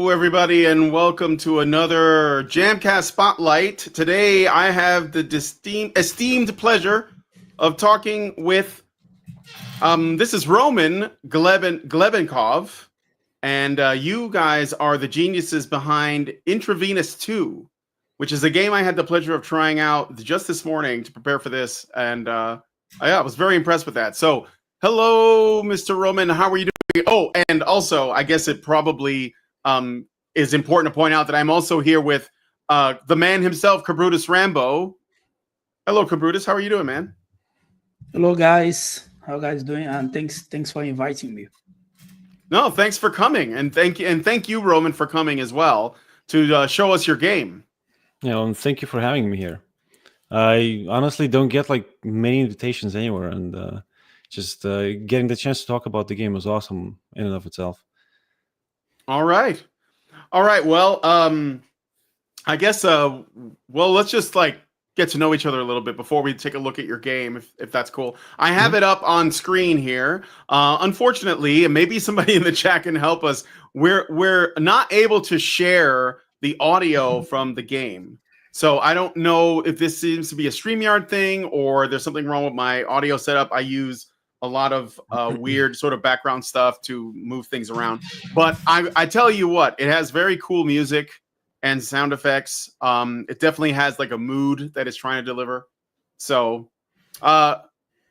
Hello, everybody, and welcome to another Jamcast Spotlight. Today, I have the esteemed pleasure of talking with, this is Roman Glebenkov, and you guys are the geniuses behind Intravenous 2, which is a game I had the pleasure of trying out just this morning to prepare for this, and I was very impressed with that. So, hello, Mr. Roman, how are you doing? Oh, and also, I guess it probably is important to point out that I'm also here with the man himself, Cabrutus Rambo. Hello, Cabrutus. How are you doing, man? Hello, guys. How you guys doing? And thanks for inviting me. No, thanks for coming, and thank you, Roman, for coming as well to show us your game. Yeah, and thank you for having me here. I honestly don't get like many invitations anywhere, and just getting the chance to talk about the game was awesome in and of itself. All right. Well, I guess let's just get to know each other a little bit before we take a look at your game, if that's cool. I have it up on screen here. Unfortunately, and maybe somebody in the chat can help us, we're not able to share the audio from the game. So I don't know if this seems to be a StreamYard thing or there's something wrong with my audio setup. I use a lot of weird sort of background stuff to move things around. But I tell you what, it has very cool music and sound effects. It definitely has like a mood that it's trying to deliver. So, Roman,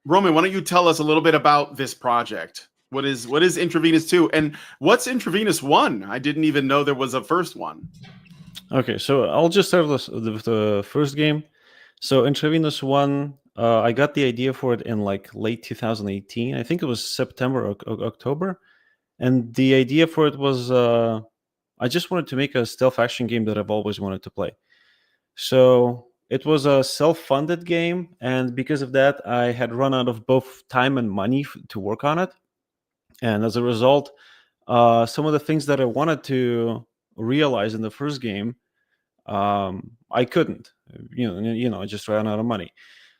why don't you tell us a little bit about this project? What is Intravenous 2? And what's Intravenous 1? I didn't even know there was a first one. Okay, so I'll just start with the first game. So Intravenous 1, I got the idea for it in like late 2018. I think it was September or October. And the idea for it was I just wanted to make a stealth action game that I've always wanted to play. So it was a self-funded game. And because of that, I had run out of both time and money to work on it. And as a result, some of the things that I wanted to realize in the first game, I couldn't. I just ran out of money.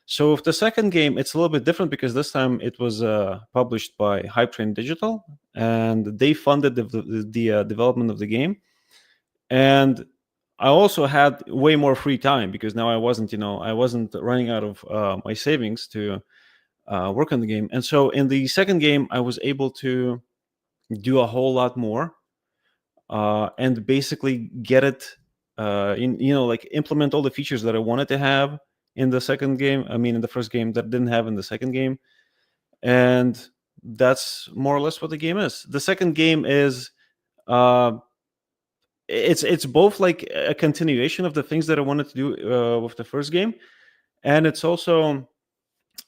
So with the second game, it's a little bit different because this time it was published by Hype Train Digital, and they funded the development of the game. And I also had way more free time because now I wasn't running out of my savings to work on the game. And so in the second game, I was able to do a whole lot more and basically get it implement all the features that I wanted to have in the second game. I mean, in the first game that didn't have in the second game. And that's more or less what the game is. The second game is it's both like a continuation of the things that I wanted to do with the first game, and it's also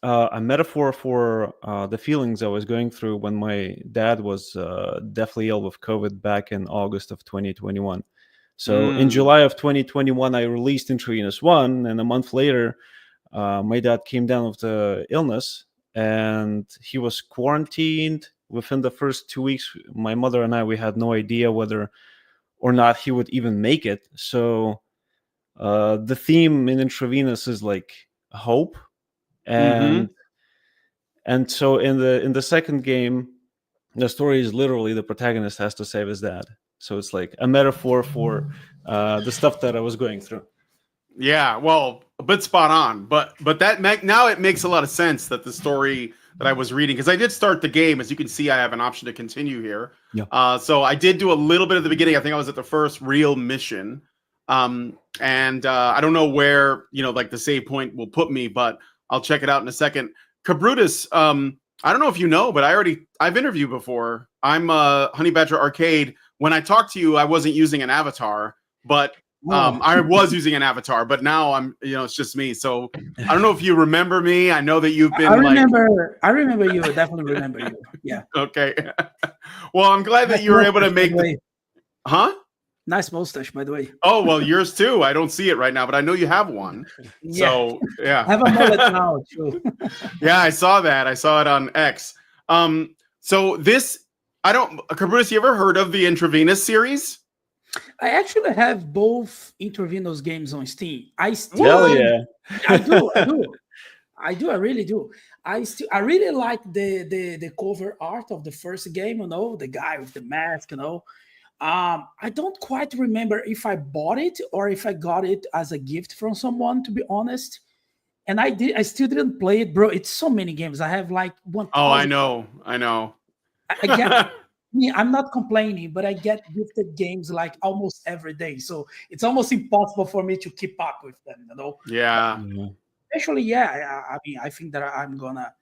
a metaphor for the feelings I was going through when my dad was deathly ill with COVID back in August of 2021. So in July of 2021, I released Intravenous 1, and a month later, my dad came down with the illness, and he was quarantined. Within the first 2 weeks, my mother and we had no idea whether or not he would even make it. So the theme in Intravenous is like hope, and so in the second game, the story is literally the protagonist has to save his dad. So it's like a metaphor for the stuff that I was going through. Yeah, well, a bit spot on, but that now it makes a lot of sense that the story that I was reading, because I did start the game. As you can see, I have an option to continue here. Yeah. So I did do a little bit at the beginning. I think I was at the first real mission, and I don't know where the save point will put me, but I'll check it out in a second. Cabrutus, I don't know if you know, but I've interviewed before. I'm Honey Badger Arcade. When I talked to you, I wasn't using an avatar, but I was using an avatar, but now I'm, it's just me. So I don't know if you remember me. I know that you've been. I remember you. Definitely remember you. Yeah. Okay. Well, I'm glad that you were able to make the. Huh? Nice mustache, by the way. Oh, well, yours too. I don't see it right now, but I know you have one. Yeah. So yeah. I have a mullet now too. Yeah, I saw that. I saw it on X. So this, Cabrutus, you ever heard of the Intravenous series? I actually have both Intravenous games on Steam. Hell yeah. I do. I do. I really do. I really like the cover art of the first game. The guy with the mask. I don't quite remember if I bought it or if I got it as a gift from someone. To be honest, and I still didn't play it, bro. It's so many games. I have like 1,000. Oh, I know. I get. I'm not complaining, but I get gifted games like almost every day, so it's almost impossible for me to keep up with them. Yeah. Especially, yeah. I mean, I think that I'm gonna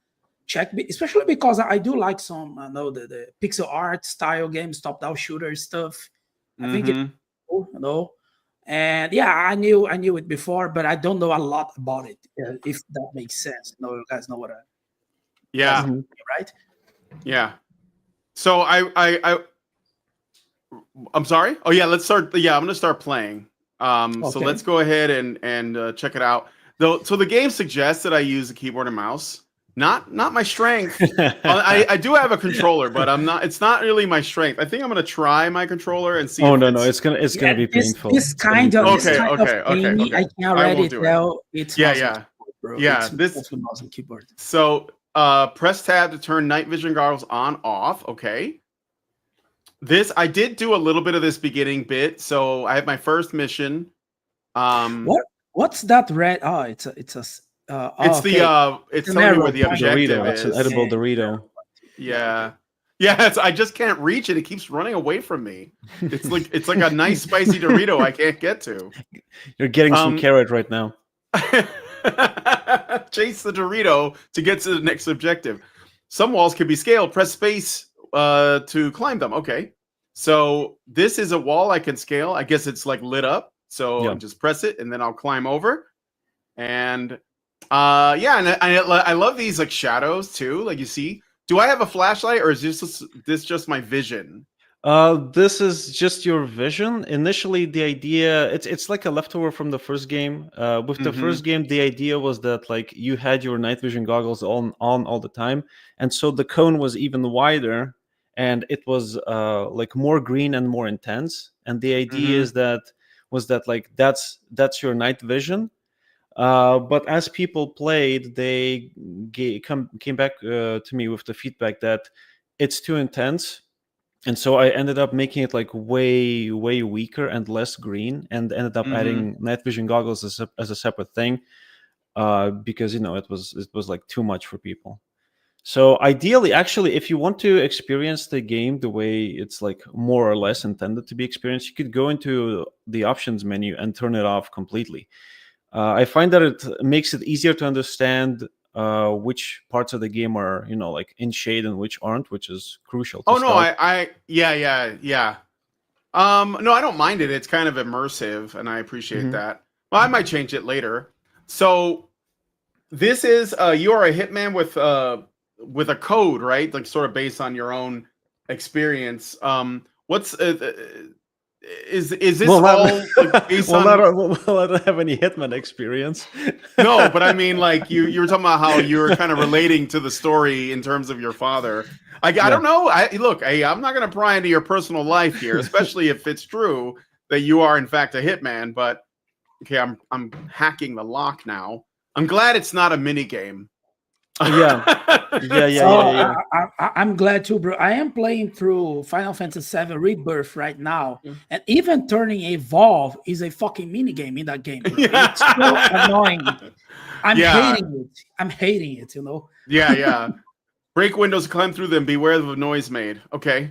check, especially because I do like some, the pixel art style games, top-down shooter stuff. I think it's cool. And yeah, I knew it before, but I don't know a lot about it. If that makes sense. No, you guys know what Yeah. right? Yeah. So I'm sorry. Oh yeah, let's start. Yeah, I'm gonna start playing. So let's go ahead and check it out. So the game suggests that I use a keyboard and mouse. Not my strength. I do have a controller, but I'm not. It's not really my strength. I think I'm gonna try my controller and see. Oh no, it's gonna be painful. This kind of okay. I can already tell it's yeah. Bro. Yeah, it's mouse and keyboard. So press tab to turn night vision goggles on off. Okay. I did do a little bit of this beginning bit. So I have my first mission. What's that red? Oh, it's telling me where the objective Dorito. is. It's an edible Dorito. Yeah. Yeah, I just can't reach it. It keeps running away from me. It's like a nice spicy Dorito I can't get to. You're getting some carrot right now. Chase the Dorito to get to the next objective. Some walls can be scaled. Press space to climb them. Okay. So this is a wall I can scale. I guess it's like lit up. So I just press it and then I'll climb over. And and I love these like shadows too. Like you see, do I have a flashlight or is this just my vision? This is just your vision. Initially, the idea it's like a leftover from the first game. With the first game, the idea was that like you had your night vision goggles on all the time, and so the cone was even wider, and it was like more green and more intense. And the idea was that like that's your night vision. But as people played, they came back to me with the feedback that it's too intense. And so I ended up making it like way weaker and less green, and ended up adding night vision goggles as a separate thing, because it was like too much for people. So ideally, actually, if you want to experience the game the way it's like more or less intended to be experienced, you could go into the options menu and turn it off completely. I find that it makes it easier to understand which parts of the game are like in shade and which aren't, which is crucial. No, no, I I don't mind it. It's kind of immersive, and I appreciate that. Well, I might change it later. So this is you are a hitman with a code, right? Like sort of based on your own experience. What's is this all like, based on? I don't have any hitman experience. No, but I mean, like you were talking about how you were kind of relating to the story in terms of your father. I don't know. Look, I'm not going to pry into your personal life here, especially if it's true that you are in fact a hitman. But okay, I'm hacking the lock now. I'm glad it's not a mini game. Yeah. I'm glad too, bro. I am playing through Final Fantasy VII Rebirth right now, and even turning Evolve is a fucking mini game in that game. Bro. It's so annoying. I'm hating it. Yeah. Break windows, climb through them. Beware of the noise made. Okay.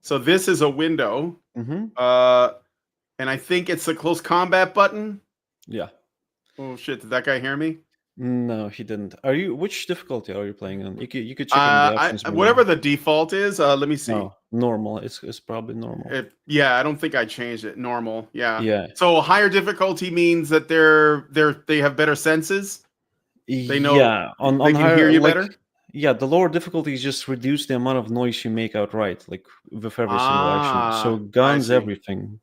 So this is a window. And I think it's the close combat button. Yeah. Oh shit! Did that guy hear me? No, he didn't. Which difficulty are you playing on? You could check in the options. Whatever the default is. Let me see. No, normal. It's probably normal. I don't think I changed it. Normal. Yeah. Yeah. So higher difficulty means that they have better senses. They know. Yeah. They can hear you better. Yeah, the lower difficulties just reduce the amount of noise you make outright, like with every single action. So guns, everything,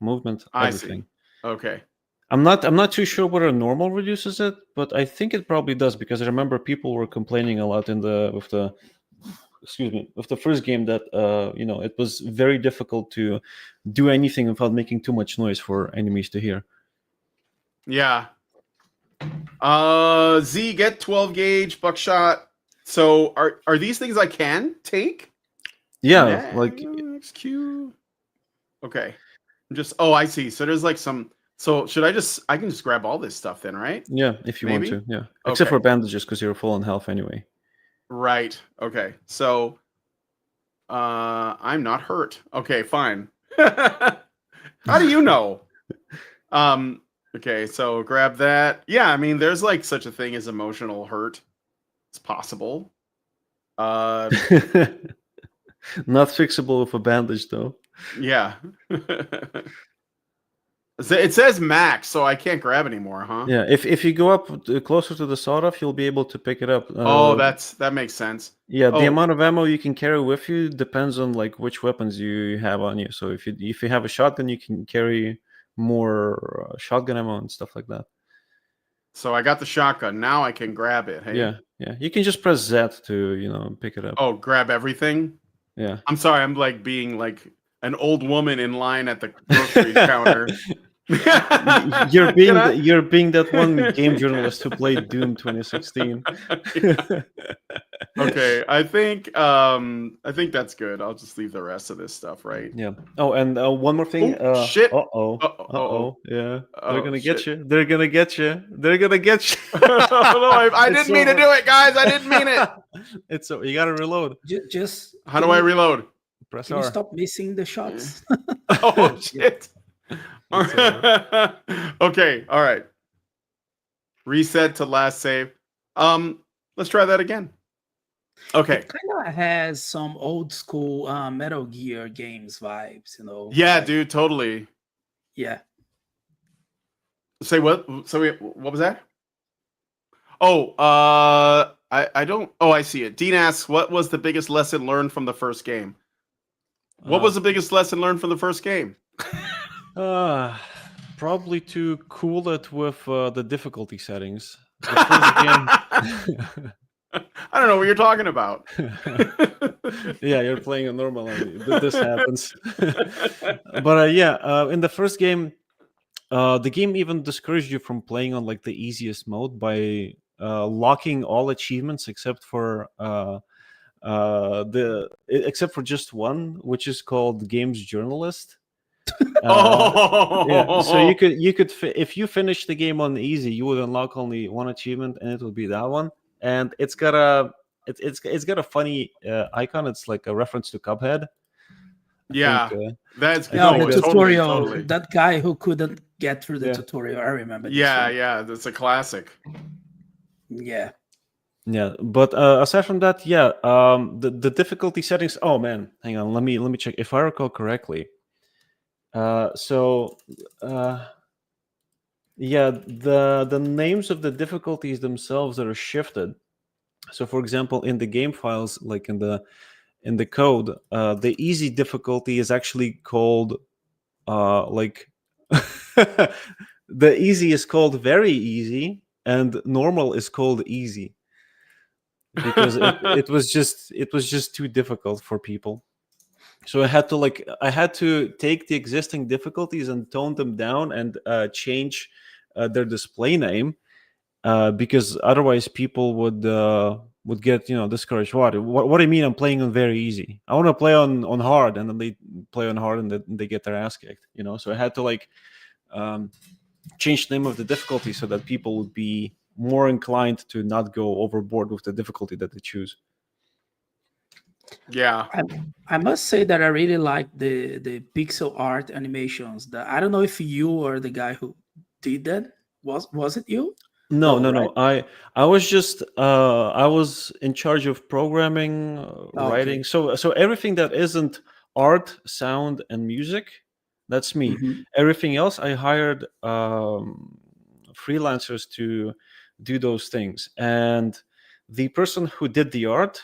movement, everything. I see. Okay. I'm not too sure whether normal reduces it, but I think it probably does, because I remember people were complaining a lot with the first game that it was very difficult to do anything without making too much noise for enemies to hear. Yeah. Z, get 12 gauge buckshot. So are these things I can take? Yeah, like Next Q. Okay. I see. So there's like some. So I can just grab all this stuff then, right? yeah, if you want Maybe. to, yeah. Except Okay. for bandages, because you're full on health anyway. Right. Okay. So I'm not hurt. Okay, fine. How do you know? Okay, so grab that. Yeah, I mean there's like such a thing as emotional hurt. It's possible. Uh Not fixable with a bandage, though. yeah. It says max, so I can't grab anymore, huh? Yeah, if you go up closer to the sawed-off, you'll be able to pick it up. Oh, that makes sense. Yeah, the Oh, amount of ammo you can carry with you depends on like which weapons you have on you. So if you have a shotgun, you can carry more shotgun ammo and stuff like that. so I got the shotgun. Now I can grab it. Hey. Yeah, yeah. You can just press Z to pick it up. Oh, grab everything. Yeah. I'm sorry. I'm like being like an old woman in line at the grocery counter. You're being Can I? you're being that one game journalist who played Doom 2016. Okay, I think that's good. I'll just leave the rest of this stuff, right? Yeah. Oh, and one more thing. Oh shit. Uh-oh. Uh-oh. Uh-oh. Yeah. They're Oh gonna shit. get you. They're gonna get you. They're gonna get you. No, I It's didn't mean to over. do it, guys. I didn't mean it. It's so you gotta reload. Just How do I reload? Press can you R. stop missing the shots? Oh shit. It's over. Okay, all right. Reset to last save. Let's try that again. Okay. It kind of has some old school Metal Gear games vibes, Yeah, like, dude, totally. yeah. Say what? So what was that? Oh, I don't. Oh, I see it. Dean asks, "What was the biggest lesson learned from the first game?" What was the biggest lesson learned from the first game? Probably to cool it with the difficulty settings. The first game. I don't know what you're talking about. Yeah, you're playing a normal and this happens. But in the first game, the game even discouraged you from playing on like the easiest mode by locking all achievements except for except for just one, which is called Games Journalist. Yeah, so Oh, you could if you finish the game on easy, you would unlock only one achievement, and it would be that one. And it's got a funny icon. It's like a reference to Cuphead. yeah, that's I Yeah, think the that- tutorial. totally. That guy who couldn't get through the Yeah. tutorial. I remember. This Yeah, one. yeah, that's a classic. Yeah. Yeah, but aside from that, the difficulty settings. Oh man, hang on, let me check. If I recall correctly, the names of the difficulties themselves are shifted. So, for example, in the game files, like in the code, the easy difficulty is actually called like the easy is called very easy, and normal is called easy because it was just too difficult for people. So I had to take the existing difficulties and tone them down and change their display name because otherwise people would get discouraged. What do you mean I'm playing on very easy? I want to play on hard, and then they play on hard and they get their ass kicked. So I had to change the name of the difficulty so that people would be more inclined to not go overboard with the difficulty that they choose. Yeah. I must say that I really like the pixel art animations. I don't know if you are the guy who did that. Was it you? No, No, no, no. I was just I was in charge of programming, writing. Okay. So everything that isn't art, sound, and music, that's me. Mhm. Everything else, I hired freelancers to do those things. And the person who did the art,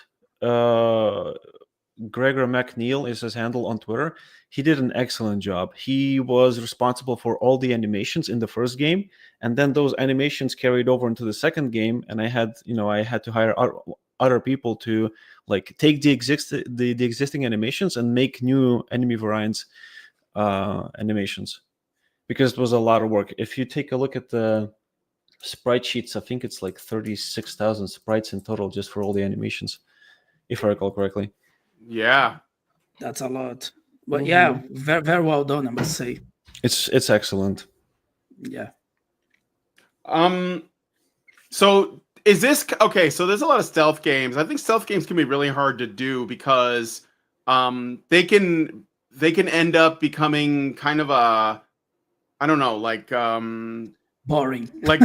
Gregor McNeil is his handle on Twitter. He did an excellent job. He was responsible for all the animations in the first game, and then those animations carried over into the second game. And I had to hire other people to take the existing animations and make new enemy variants animations, because it was a lot of work. If you take a look at the sprite sheets. I think it's like 36,000 sprites in total just for all the animations, if I recall correctly. Yeah. That's a lot. But yeah, very very well done, I must say. It's excellent. Yeah. So is this okay? So there's a lot of stealth games. I think stealth games can be really hard to do because they can end up becoming kind of a, I don't know, Boring. like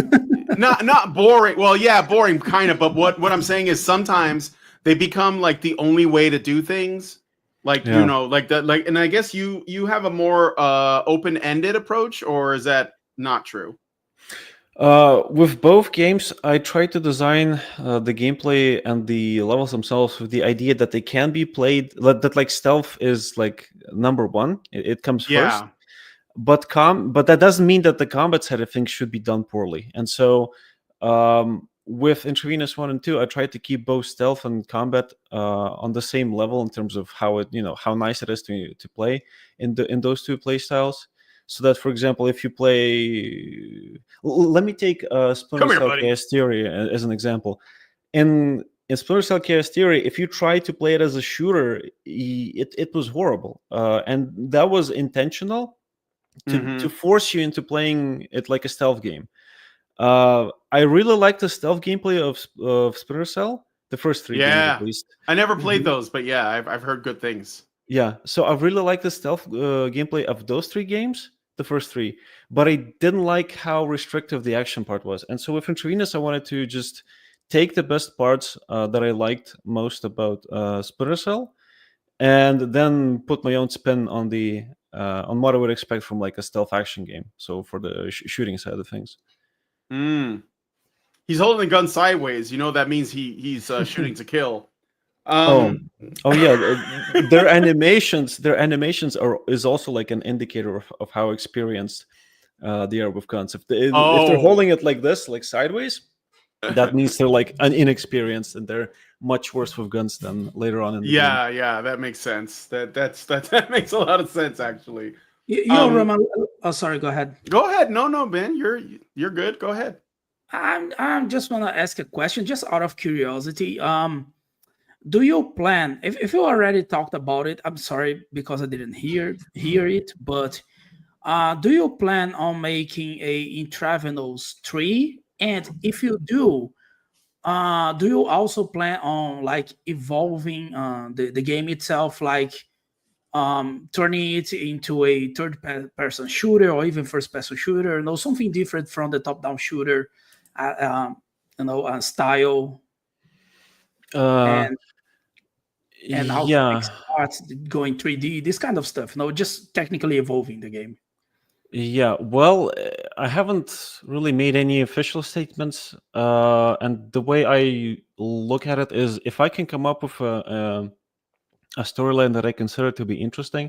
not boring. Well, yeah, boring kind of, but what I'm saying is sometimes they become like the only way to do things. Like, you Yeah. know, like that, like, and I guess you have a more open-ended approach, or is that not true? With both games, I try to design the gameplay and the levels themselves with the idea that they can be played. That like stealth is like number one; it comes first. Yeah. But that doesn't mean that the combat side of things should be done poorly. And so, with Intravenous 1 and 2, I tried to keep both stealth and combat on the same level in terms of how it, how nice it is to play in those two play styles. So that, for example, if you play, let me take Splinter Come here, Cell buddy. Chaos Theory as an example. In Splinter Cell Chaos Theory, if you try to play it as a shooter, it was horrible, and that was intentional to force you into playing it like a stealth game. I really like the stealth gameplay of Splinter Cell, the first three games at Yeah. least. I never played those, but yeah, I've heard good things. Yeah, so I really like the stealth gameplay of those three games, the first three, but I didn't like how restrictive the action part was. And so with Intravenous, I wanted to just take the best parts that I liked most about Splinter Cell, and then put my own spin on the on what I would expect from like a stealth action game. So for the shooting side of things. Mm. He's holding the gun sideways. You know that means he's shooting to kill. Oh, oh yeah. Their animations is also like an indicator of how experienced they are with guns. If they're Oh. holding it like this, like sideways, that means they're like inexperienced and they're much worse with guns than later on in the game. Yeah, that makes sense. That makes a lot of sense actually. You Roman. Oh, sorry. Go ahead. Go ahead. No, Ben, you're good. Go ahead. I'm just want to ask a question, just out of curiosity. Do you plan? If you already talked about it, I'm sorry because I didn't hear it. But do you plan on making a Intravenous 3? And if you do you also plan on like evolving the game itself, like turning it into a person shooter or even first person shooter, something different from the top down shooter, style, Uh, and how to make yeah. spots going 3D, this kind of stuff. Just technically evolving the game. Yeah, well, I haven't really made any official statements, and the way I look at it is, if I can come up with a storyline that I consider to be interesting,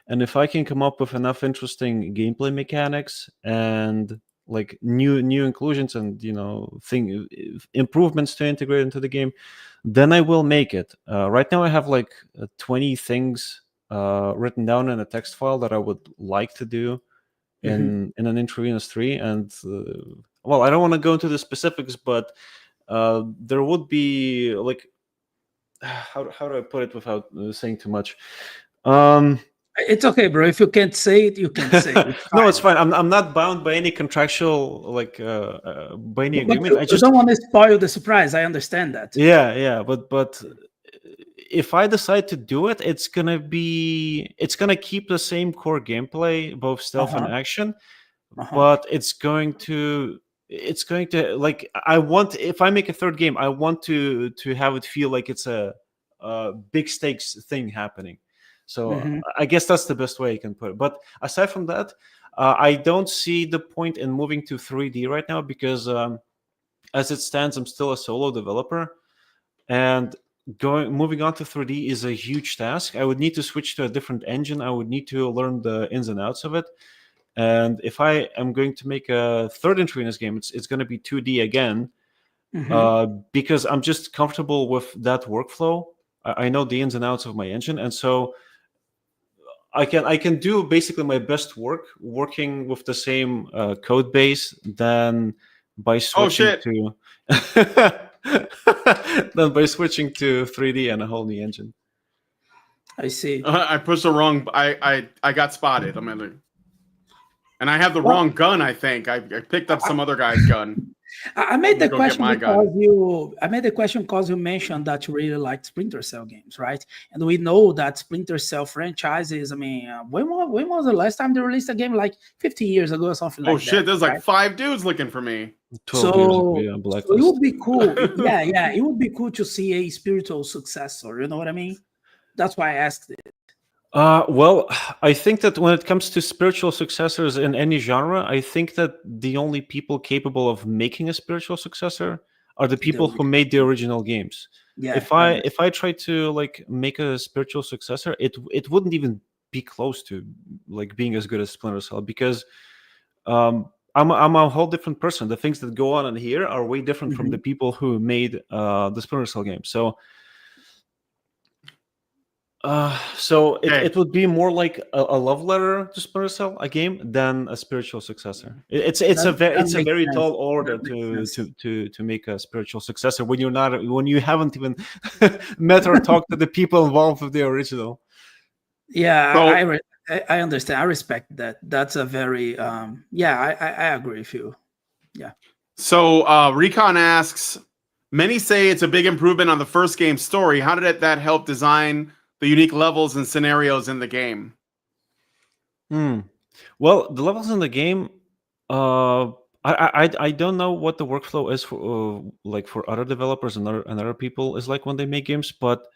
and if I can come up with enough interesting gameplay mechanics and like new inclusions and improvements to integrate into the game, then I will make it. Right now, I have like 20 things written down in a text file that I would like to do in an Intravenous 3, and well, I don't want to go into the specifics, but there would be like how do I put it without saying too much? It's okay, bro. If you can't say it, you can't say it. No, it's fine. I'm not bound by any contractual like by any But agreement. I you just don't want to spoil the surprise. I understand that. yeah, but if I decide to do it, it's gonna keep the same core gameplay, both stealth and action, but it's going to like, I want, if I make a third game, I want to have it feel like it's a big stakes thing happening. So I guess that's the best way I can put it. But aside from that, I don't see the point in moving to 3D right now because as it stands, I'm still a solo developer, and moving on to 3D is a huge task. I would need to switch to a different engine. I would need to learn the ins and outs of it. And if I am going to make a third entry in this game, it's going to be 2D again, because I'm just comfortable with that workflow. I know the ins and outs of my engine, and so I can do basically my best work working with the same code base than by Oh switching shit! to than by switching to 3D and a whole new engine. I see. I pushed the wrong. I got spotted. And I have the Well, wrong gun. I think I picked up some other guy's gun. I I'm made gonna the go get question my because gun. I made the question because you mentioned that you really like Splinter Cell games, right? And we know that Splinter Cell franchises. I mean, when was the last time they released a game? Like 50 years ago or something Oh like shit! that, There's like right? 5 dudes looking for me. 12 years ago, So, yeah, so it would Blacklist. be cool. Yeah, it would be cool to see a spiritual successor. You know what I mean? That's why I asked it. Well, I think that when it comes to spiritual successors in any genre, I think that the only people capable of making a spiritual successor are the The people who original made the game. original games. Yeah, If I I try to like make a spiritual successor, it wouldn't even be close to like being as good as Splinter Cell because I'm a whole different person. The things that go on in here are way different from the understand. people who made the Splinter Cell game. So Okay. it would be more like a love letter to Splinter Cell, a game, than a spiritual successor. That It's a makes very sense. tall order That makes sense. to make a spiritual successor when you haven't even met or talked to the people involved with the original. Yeah, So I understand. I respect that. That's a very yeah, I agree with you. Yeah. Recon asks, many say it's a big improvement on the first game's story. How did that help design the unique levels and scenarios in the game? Hmm. Well, the levels in the game, uh, I don't know what the workflow is for like for other developers and other people is like when they make games, but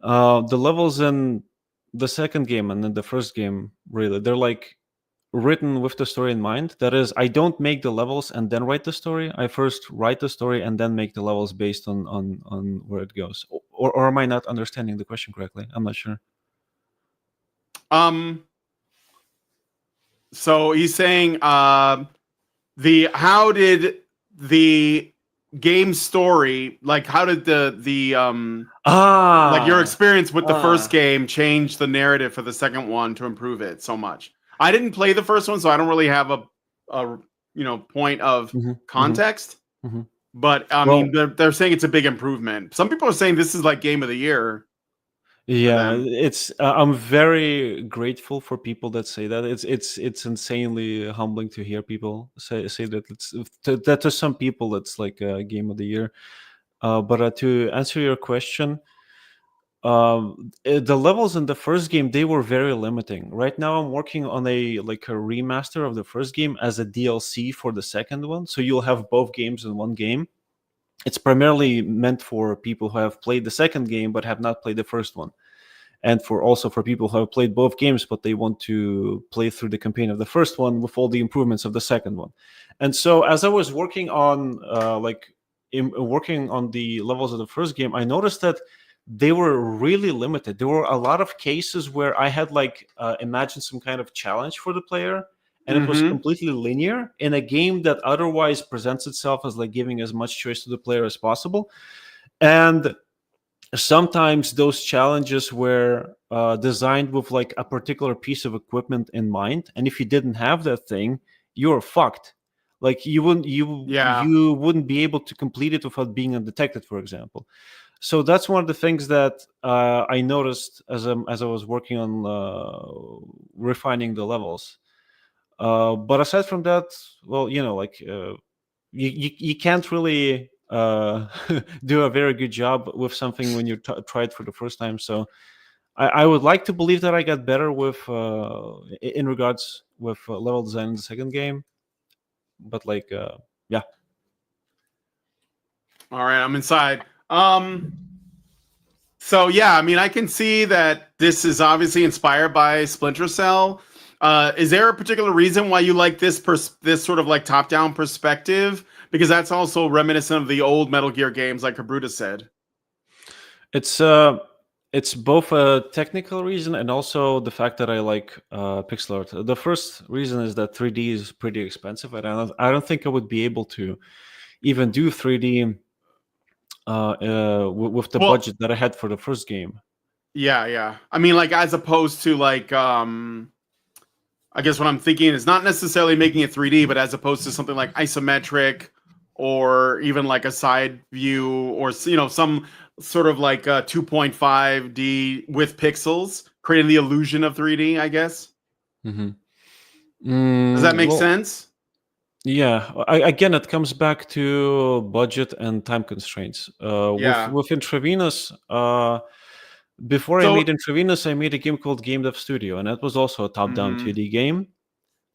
the levels in the second game and in the first game, really, they're like written with the story in mind. That is, I don't make the levels and then write the story. I first write the story and then make the levels based on where it goes. Or am I not understanding the question correctly? I'm not sure. Um, so he's saying, the how did the game story, like how did the like your Ah, experience with the first ah. game change the narrative for the second one to improve it so much? I didn't play the first one, so I don't really have a point of hmm hmm context. hmm But I mean, Well, they're saying it's a big improvement. Some people are saying this is like game of the year for yeah, them. it's. I'm very grateful for people that say that. It's insanely humbling to hear people say that. That to some people it's like a game of the year. But to answer your question, the levels in the first game they were very limiting. Right now, I'm working on a remaster of the first game as a DLC for the second one, so you'll have both games in one game. It's primarily meant for people who have played the second game but have not played the first one, and for people who have played both games but they want to play through the campaign of the first one with all the improvements of the second one. And so as I was working on working on the levels of the first game, I noticed that they were really limited. There were a lot of cases where I had imagined some kind of challenge for the player, and it was Mm-hmm. completely linear in a game that otherwise presents itself as like giving as much choice to the player as possible. And sometimes those challenges were designed with like a particular piece of equipment in mind, and if you didn't have that thing, you're fucked. Like Yeah. you wouldn't be able to complete it without being undetected, for example. So that's one of the things that I noticed as I was working on refining the levels. But aside from that, well, you can't really do a very good job with something when you try it for the first time. So I would like to believe that I got better with in regards with level design in the second game. But yeah. All right, I'm inside. So yeah, I mean, I can see that this is obviously inspired by Splinter Cell. Is there a particular reason why you like this sort of like top-down perspective? Because that's also reminiscent of the old Metal Gear games, like Kabruta said. It's it's both a technical reason and also the fact that I like pixel art. The first reason is that 3D is pretty expensive, and I don't think I would be able to even do 3D with the Well, budget that I had for the first game. yeah. I mean, like as opposed to like I guess what I'm thinking is not necessarily making it 3D, but as opposed to something like isometric or even like a side view, or some sort of like a 2.5D with pixels, creating the illusion of 3D, I guess. Mm-hmm. Does that make Well, sense? yeah. Again, it comes back to budget and time constraints. Yeah. With Intravenous, before I made So, Intravenous, I made a game called Game Dev Studio, and that was also a top-down mhm, 2D game.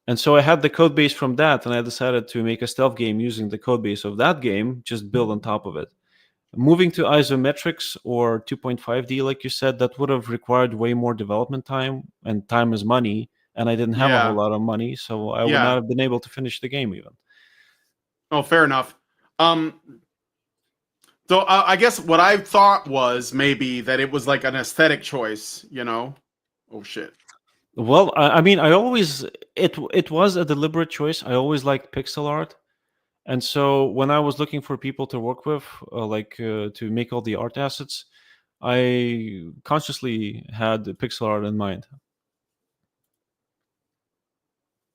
And so I had the code base from that, and I decided to make a stealth game using the code base of that game, just build on top of it. Moving to isometrics or 2.5D, like you said, that would have required way more development time, and time is money, and I didn't have a whole yeah, lot of money, so I would not yeah. have been able to finish the game even. Oh, fair enough. Um, so I guess what I thought was maybe that it was like an aesthetic choice, Oh shit. Well, I mean, it was a deliberate choice. I always liked pixel art, and so when I was looking for people to work with, to make all the art assets, I consciously had the pixel art in mind.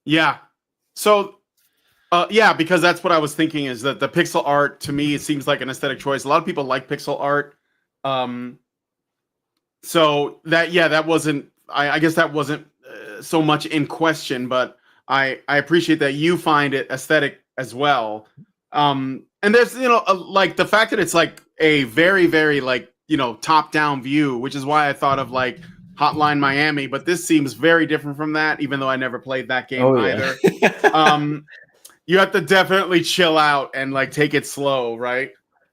Yeah. So, yeah, because that's what I was thinking, is that the pixel art, to me, it seems like an aesthetic choice. A lot of people like pixel art. Um, so that wasn't, I guess that wasn't so much in question, but I appreciate that you find it aesthetic as well. And there's, like the fact that it's like a very, very like, top down view, which is why I thought of like Hotline Miami, but this seems very different from that, even though I never played that game Oh either. yeah. You have to definitely chill out and like take it slow, right?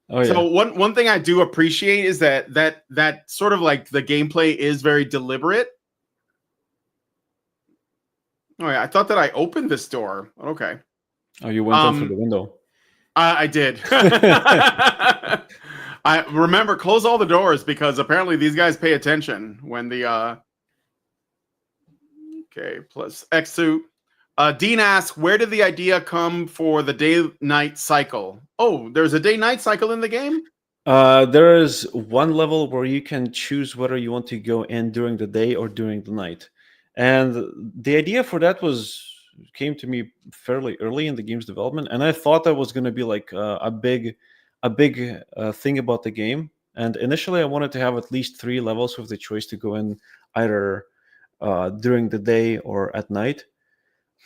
Oh So yeah. one thing I do appreciate is that sort of like the gameplay is very deliberate. Oh yeah, I thought that I opened this door. Okay. Oh, you went in through the Um, window. I did. I remember, close all the doors, because apparently these guys pay attention when the okay, plus X suit. Dean asks, where did the idea come for the day-night cycle? Oh, there's a day-night cycle in the game? There is one level where you can choose whether you want to go in during the day or during the night, and the idea for that came to me fairly early in the game's development, and I thought that was going to be like a big thing about the game. And initially, I wanted to have at least 3 levels with the choice to go in either during the day or at night.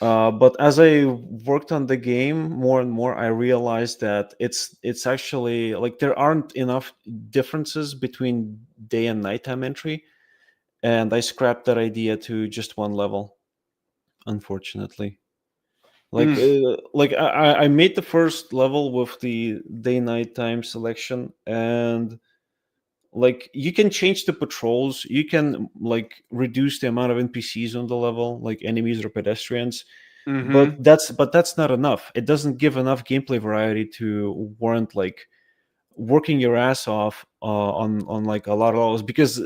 But as I worked on the game more and more, I realized that it's actually like there aren't enough differences between day and nighttime entry, and I scrapped that idea to just one level, unfortunately. Mm, I made the first level with the day nighttime selection, and like you can change the patrols, you can like reduce the amount of NPCs on the level, like enemies or pedestrians, but mm-hmm. that's not enough. It doesn't give enough gameplay variety to warrant like working your ass off on like a lot of levels, because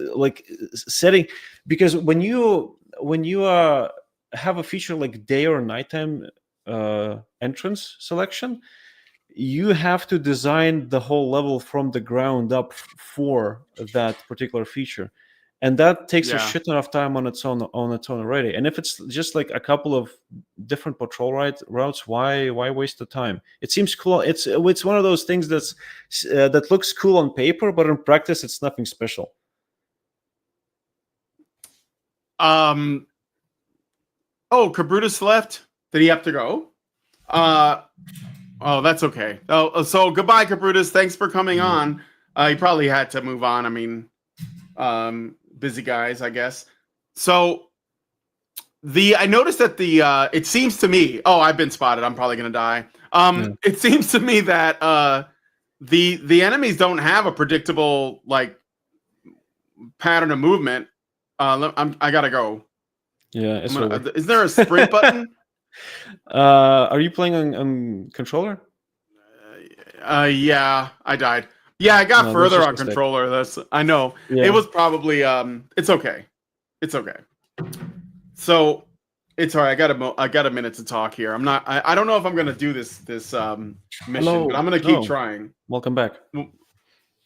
setting, because when you have a feature like day or nighttime entrance selection, you have to design the whole level from the ground up for that particular feature, and that takes a Yeah. shit ton of time on its own already. And if it's just like a couple of different patrol routes, why waste the time? It seems cool. It's one of those things that looks cool on paper, but in practice it's nothing special. Um. Oh, Cabrutus left. Did he have to go? Uh. Oh, that's okay. Oh, so goodbye, Cabrutus. Thanks for coming Yeah. on. He probably had to move on. I mean, busy guys, I guess. So I noticed that it seems to me, oh, I've been spotted, I'm probably gonna die. Yeah. It seems to me that the enemies don't have a predictable like pattern of movement. I gotta go. Yeah, it's over. Is there a sprint button? Are you playing on controller? Yeah, I died. Yeah, I got No, that's further just on mistake. controller. I know. It Yeah. was probably it's okay. It's okay. So it's all right. I got a minute to talk here. I don't know if I'm gonna do this mission, but Hello. I'm gonna keep Oh, trying. welcome back.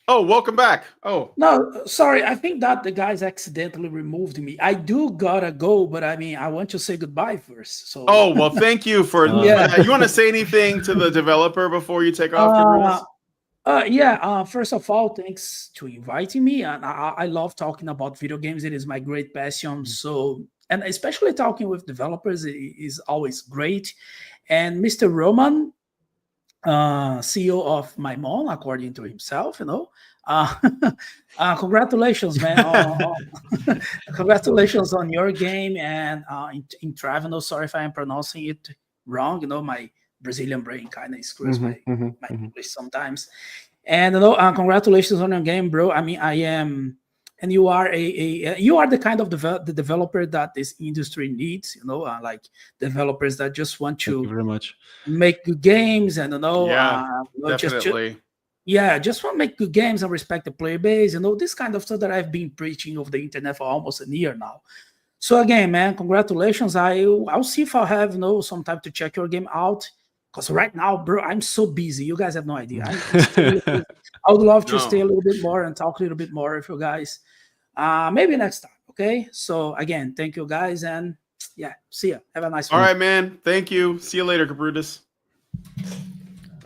Oh, welcome back. Oh, No, sorry. I think that the guys accidentally removed me. I do gotta go, but I mean, I want to say goodbye first. So, well, thank you for yeah. that. You want to say anything to the developer before you take off, Uh, Cabrutus? yeah. First of all, thanks to inviting me. And I love talking about video games. It is my great passion. So, and especially talking with developers is always great. And Mr. Roman, CEO of my mom, according to himself, Uh, congratulations, man! Congratulations on your game and Intravenous. Sorry if I am pronouncing it wrong. My Brazilian brain kind of screws Hmm, my hmm. English sometimes. And congratulations on your game, bro. I mean, I am, and you are you are the kind of the developer that this industry needs. Like developers that just want Thank you to very much. make good games and Yeah, just definitely. yeah, just want to make good games and respect the player base, this kind of stuff that I've been preaching over the internet for almost a year now. So again, man, congratulations. I'll see if I have some time to check your game out, because right now, bro, I'm so busy. You guys have no idea. I'm extremely busy. I would love to stay No. a little bit more and talk a little bit more with you guys, maybe next time. Okay, so again, thank you guys, and yeah, see ya. Have a nice All one. right, man. Thank you. See you later, Cabrutus.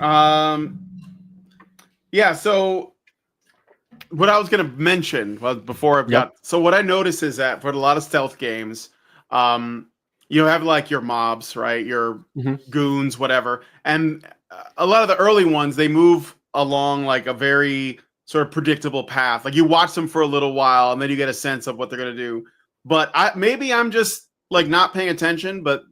Um, yeah. So what I was going to mention before I've Yep. got, so what I noticed is that for a lot of stealth games, um, you have like your mobs, right? Your Hmm. goons, whatever. And a lot of the early ones, they move along like a very sort of predictable path. Like you watch them for a little while and then you get a sense of what they're going to do. But maybe I'm just like not paying attention, but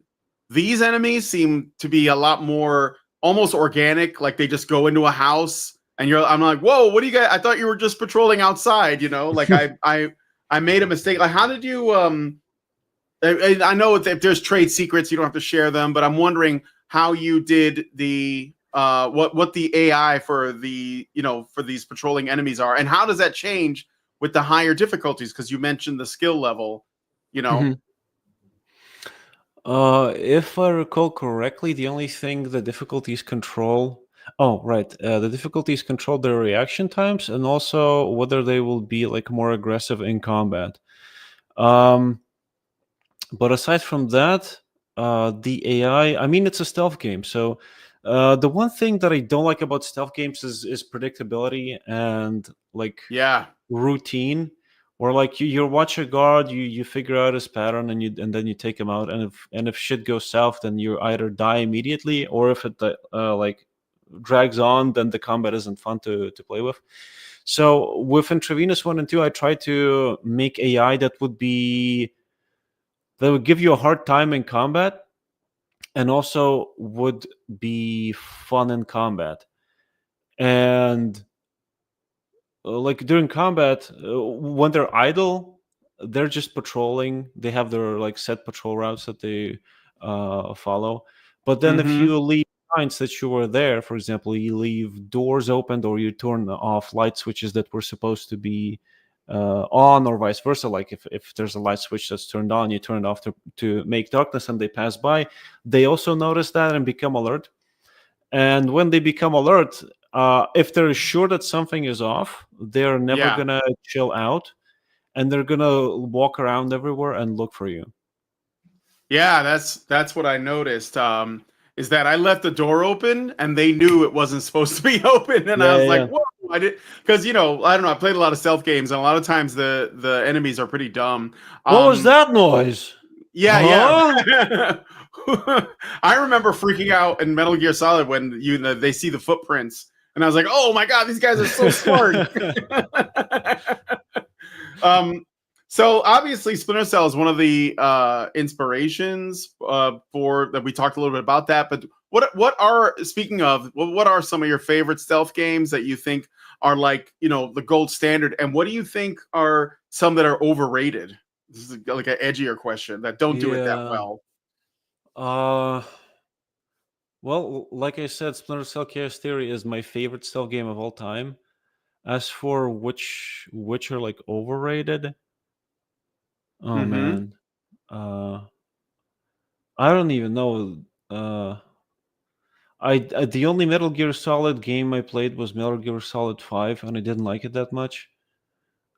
these enemies seem to be a lot more almost organic. Like they just go into a house and I'm like, whoa, what do you guys? I thought you were just patrolling outside, like I made a mistake. Like, how did you, I know if there's trade secrets, you don't have to share them, but I'm wondering how you did the, what the AI for for these patrolling enemies are, and how does that change with the higher difficulties? Cause you mentioned the skill level, you know? Hmm. If I recall correctly, the only thing the difficulties control. Oh, right. The difficulties control their reaction times and also whether they will be like more aggressive in combat. Um, but aside from that, the AI. I mean, it's a stealth game, so the one thing that I don't like about stealth games is predictability and like Yeah. routine, or like you watch a guard, you figure out his pattern, and then you take him out, and if shit goes south, then you either die immediately, or if it like drags on, then the combat isn't fun to play with. So with Intravenous 1 and 2, I tried to make AI that would give you a hard time in combat and also would be fun in combat. And like during combat, when they're idle, they're just patrolling. They have their like set patrol routes that they follow. But then if Mm-hmm. you leave signs that you were there, for example, you leave doors opened or you turn off light switches that were supposed to be on, or vice versa. Like if there's a light switch that's turned on, you turn it off to make darkness, and they pass by, they also notice that and become alert. And when they become alert, if they're sure that something is off, they're never Yeah. gonna chill out, and they're gonna walk around everywhere and look for you. Yeah, that's what I noticed. Is that I left the door open and they knew it wasn't supposed to be open, and I Yeah, was yeah, like, yeah. "Whoa!" I did because I don't know. I played a lot of stealth games, and a lot of times the enemies are pretty dumb. What was Um, that noise? yeah, Huh? yeah. I remember freaking out in Metal Gear Solid when they see the footprints, and I was like, "Oh my god, these guys are so smart." um, so obviously, Splinter Cell is one of the inspirations for that. We talked a little bit about that, but what are speaking of? What are some of your favorite stealth games that you think are like the gold standard, and what do you think are some that are overrated? This is like an edgier question that don't do it that Yeah. well. Uh, well, like I said, Splinter Cell Chaos Theory is my favorite stealth game of all time. As for which are like overrated, oh Mm-hmm. man, uh, I don't even know. Uh, The only Metal Gear Solid game I played was Metal Gear Solid 5, and I didn't like it that much.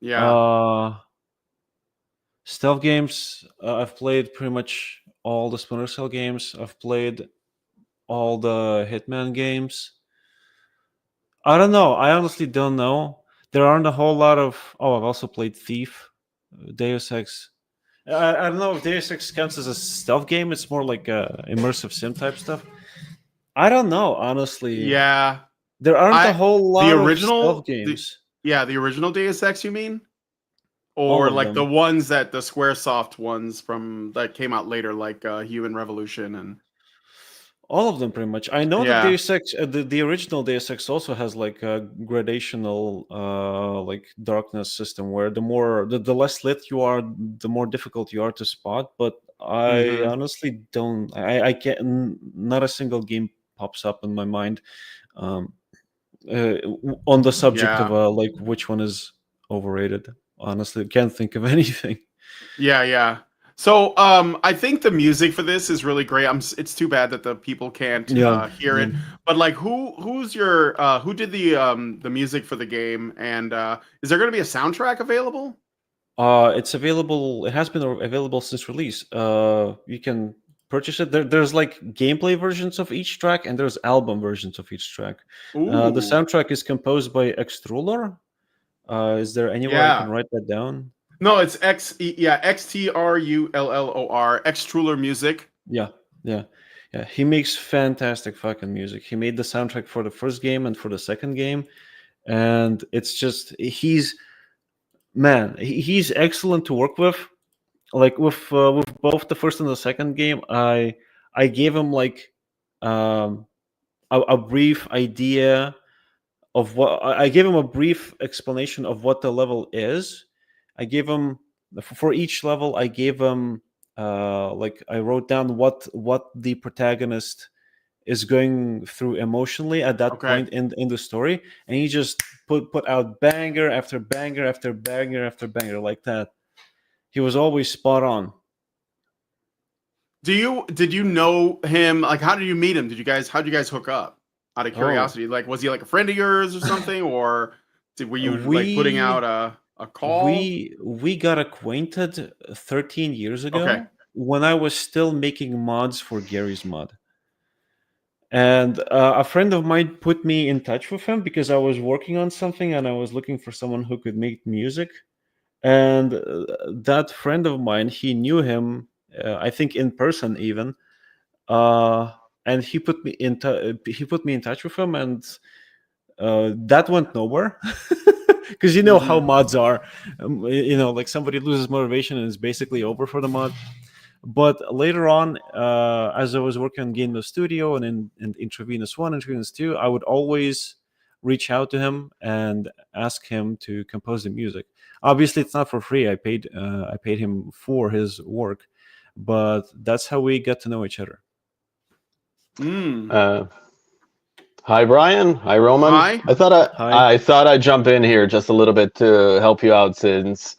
Yeah. Stealth games, I've played pretty much all the Splinter Cell games. I've played all the Hitman games. I don't know. I honestly don't know. There aren't a whole lot of. Oh, I've also played Thief, Deus Ex. I don't know if Deus Ex counts as a stealth game. It's more like immersive sim type stuff. I don't know, honestly. Yeah. There aren't a whole The lot of stealth original games. the original Deus Ex, you mean? All Or of like the them. ones that the Squaresoft ones from that came out later, like Human Revolution and All of them, pretty much. I know that yeah. Deus Ex, the original Deus Ex, also has like a gradational, like darkness system where the less lit you are, the more difficult you are to spot. But I Mm-hmm. honestly don't. I can't. Not a single game pops up in my mind um, on the subject of Yeah. like which one is overrated. Honestly, can't think of anything. Yeah, yeah. So, I think the music for this is really great. It's too bad that the people can't Yeah, hear yeah. it. But like, who's your who did the music for the game? And is there going to be a soundtrack available? It's available. It has been available since release. You can purchase it. There's like gameplay versions of each track, and there's album versions of each track. The Ooh, soundtrack is composed by Extruller. Is there anywhere I can yeah. write that down? No, it's Xtrullor, Xtruller Music. Yeah, yeah, yeah. He makes fantastic fucking music. He made the soundtrack for the first game and for the second game, and it's just he's excellent to work with. Like with both the first and the second game, I gave him like um a brief idea of what I gave him a brief explanation of what the level is. I gave him for each level. I gave him like I wrote down what the protagonist is going through emotionally at that Okay. point in the story, and he just put out banger after banger after banger after banger like that. He was always spot on. Did you know him? Like, how did you meet him? How did you guys hook up? Out of Oh, curiosity, like, was he like a friend of yours or something, or were you like putting out we a call? we got acquainted 13 years Okay, ago when I was still making mods for Gary's Mod. And a friend of mine put me in touch with him because I was working on something and I was looking for someone who could make music. And that friend of mine, he knew him, I think in person even. And he put me in touch with him, and that went nowhere because you know how mm-hmm. mods are. Like somebody loses motivation and it's basically over for the mod. But later on, as I was working on Game of Studio and in Intravenous 1, Intravenous 2, I would always reach out to him and ask him to compose the music. Obviously, it's not for free. I paid him for his work, but that's how we got to know each other. Mm. Hi, Brian. Hi, Roman. Hi. Hi. I thought I'd jump in here just a little bit to help you out, since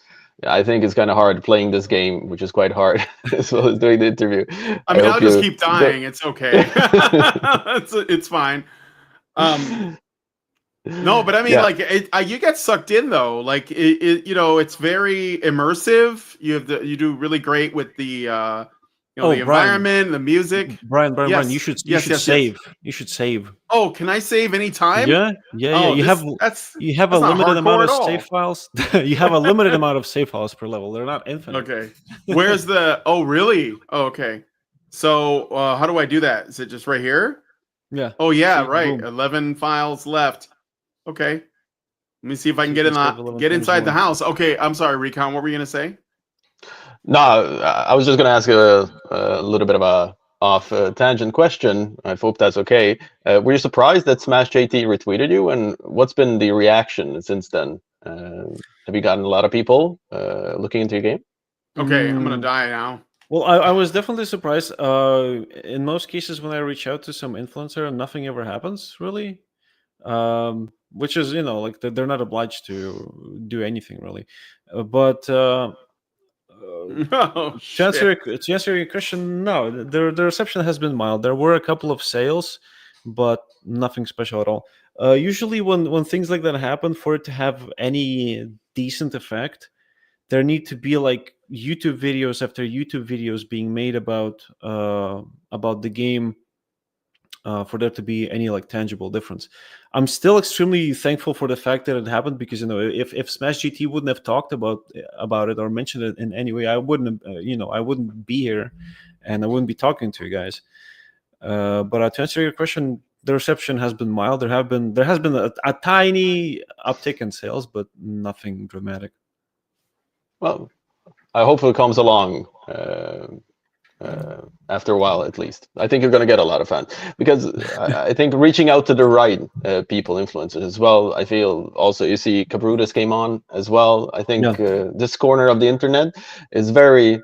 I think it's kind of hard playing this game, which is quite hard, as well as doing the interview. I I mean, hope I'll just you. keep dying. It's okay. It's fine. No, but I mean, Yeah. like, you get sucked in though. Like, it's very immersive. You do really great with the, Oh, the Brian, environment, the music. Brian, you Yes, should yes, yes, yes. save. You should save. Oh, can I save any time? Yeah, yeah, yeah. Oh, You have a that's not limited amount hardcore at of save all. files. You have a limited amount of save files per level. They're not infinite. Okay. Where's the? Oh, really? Oh, okay. So, how do I do that? Is it just right here? Yeah. Oh, yeah, See, right. boom. 11 files left. Okay. Let me see if I So can you get can save 11 get times inside the more. house. Okay, I'm sorry, Recon. What were you gonna say? No, I was just going to ask a little bit of a off tangent question. I hope that's okay. Were you surprised that Smash JT retweeted you, and what's been the reaction since then? Have you gotten a lot of people looking into your game? Okay, I'm gonna Mm, die now. well, I was definitely surprised. In most cases, when I reach out to some influencer, nothing ever happens really. Which is, like they're not obliged to do anything really. But Oh shit. to answer your question, no, the reception has been mild. There were a couple of sales, but nothing special at all. Usually, when things like that happen, for it to have any decent effect, there need to be like YouTube videos after YouTube videos being made about the game, for there to be any like tangible difference. I'm still extremely thankful for the fact that it happened, because if Smash GT wouldn't have talked about it or mentioned it in any way, I wouldn't I wouldn't be here, and I wouldn't be talking to you guys. But to answer your question, the reception has been mild. There has been a tiny uptick in sales, but nothing dramatic. Well, I hope it comes along after a while, at least. I think you're going to get a lot of fans, because I think reaching out to the right people, influencers as well. I feel also, you see Kabrutus came on as well. I think this corner of the internet is very,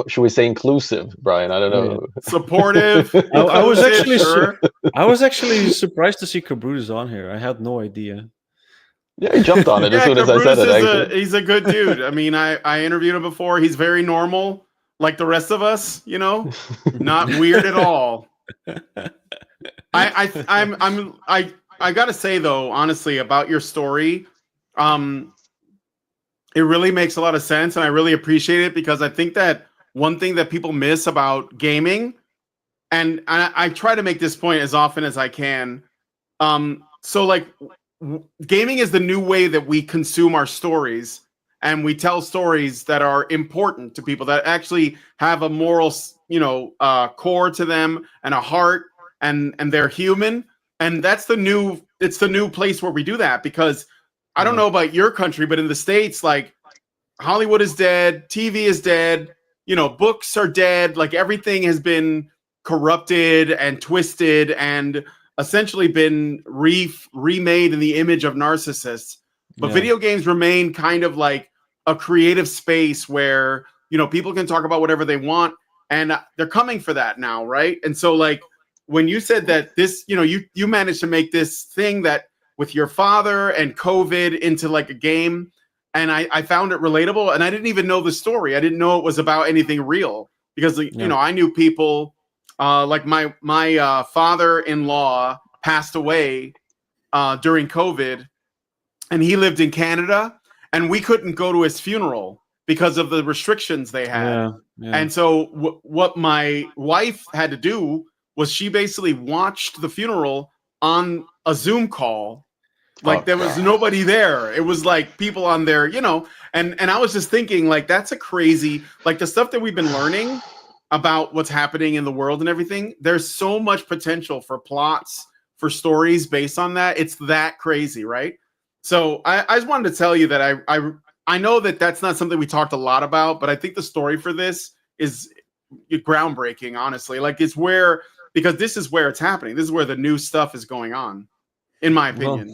should we say, inclusive, Brian? I don't know. Supportive. I was actually sure. I was actually surprised to see Kabrutus on here. I had no idea. Yeah, he jumped on it as soon as I said it. Actually, he's a good dude. I mean, I interviewed him before. He's very normal, like the rest of us. Not weird at all. I gotta say though, honestly, about your story, it really makes a lot of sense, and I really appreciate it, because I think that one thing that people miss about gaming, and I try to make this point as often as I can. So like, gaming is the new way that we consume our stories, and we tell stories that are important to people, that actually have a moral, core to them, and a heart, and they're human. And it's the new place where we do that, because I don't know about your country, but in the States, like, Hollywood is dead, TV is dead, books are dead, like everything has been corrupted and twisted and essentially been remade in the image of narcissists. But video games remain kind of like a creative space where, people can talk about whatever they want, and they're coming for that now, right? And so, like, when you said that this, you managed to make this thing that with your father and COVID into like a game, and I found it relatable, and I didn't even know the story. I didn't know it was about anything real, because I knew people. Like my father-in-law passed away during COVID, and he lived in Canada, and we couldn't go to his funeral because of the restrictions they had. And so what my wife had to do was she basically watched the funeral on a Zoom call. Like, there was nobody there. It was like people on there, and I was just thinking, like, that's a crazy, like, the stuff that we've been learning about what's happening in the world and everything. There's so much potential for plots, for stories based on that. It's that crazy, right? So I just wanted to tell you that I know that that's not something we talked a lot about, but I think the story for this is groundbreaking, honestly. Like, because this is where it's happening. This is where the new stuff is going on, in my opinion.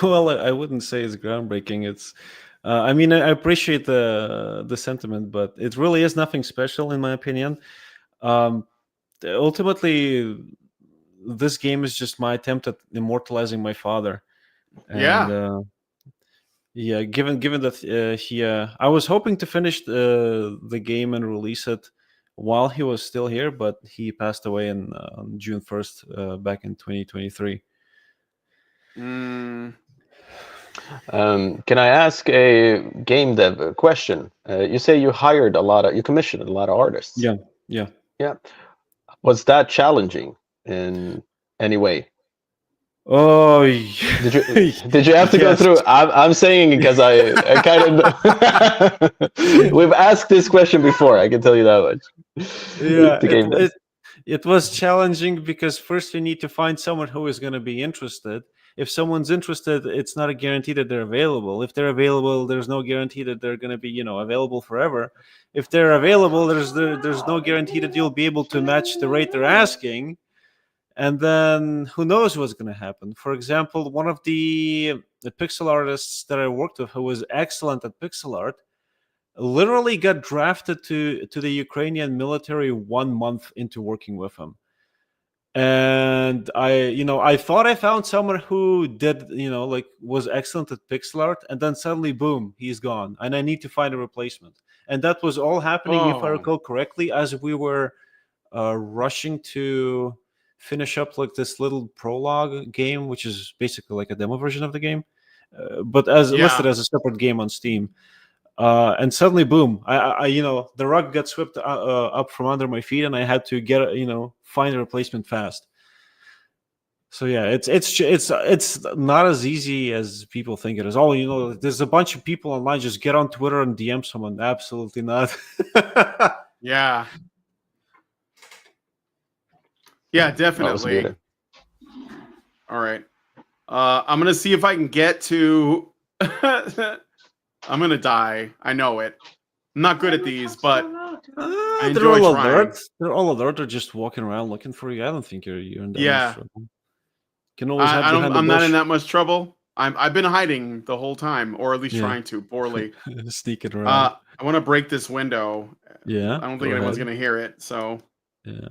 Well, I wouldn't say it's groundbreaking. It's I mean, I appreciate the sentiment, but it really is nothing special, in my opinion. Ultimately, this game is just my attempt at immortalizing my father. And, given that I was hoping to finish the game and release it while he was still here, but he passed away on June 1st, back in 2023. Can I ask a game dev question? You say you commissioned a lot of artists. Yeah. Was that challenging in any way? Oh, did you have to go through? I'm saying it because I kind of we've asked this question before. I can tell you that much. Yeah, it was challenging, because first you need to find someone who is going to be interested. If someone's interested, it's not a guarantee that they're available. If they're available, there's no guarantee that they're going to be, available forever. If they're available, there's no guarantee that you'll be able to match the rate they're asking. And then who knows what's going to happen. For example, one of the pixel artists that I worked with, who was excellent at pixel art, literally got drafted to the Ukrainian military 1 month into working with him. And I thought I found someone who did, was excellent at pixel art, and then suddenly, boom, he's gone, and I need to find a replacement. And that was all happening, if I recall correctly, as we were rushing to finish up like this little prologue game, which is basically like a demo version of the game, but as listed as a separate game on Steam. And suddenly, boom! I the rug got swept up from under my feet, and I had to get find a replacement fast. So yeah, it's not as easy as people think it is. Oh, there's a bunch of people online. Just get on Twitter and DM someone. Absolutely not. Yeah. Yeah, definitely. All right. I'm gonna see if I can get to. I'm gonna die. I know it. I'm not good at these, but I enjoy trying. They're all alert. They're just walking around looking for you. I don't think you're in that much trouble. Can always hide behind the bush. I'm not in that much trouble. I've been hiding the whole time, or at least trying to poorly. Sneaking around. I want to break this window. Yeah. I don't think anyone's gonna hear it. So yeah,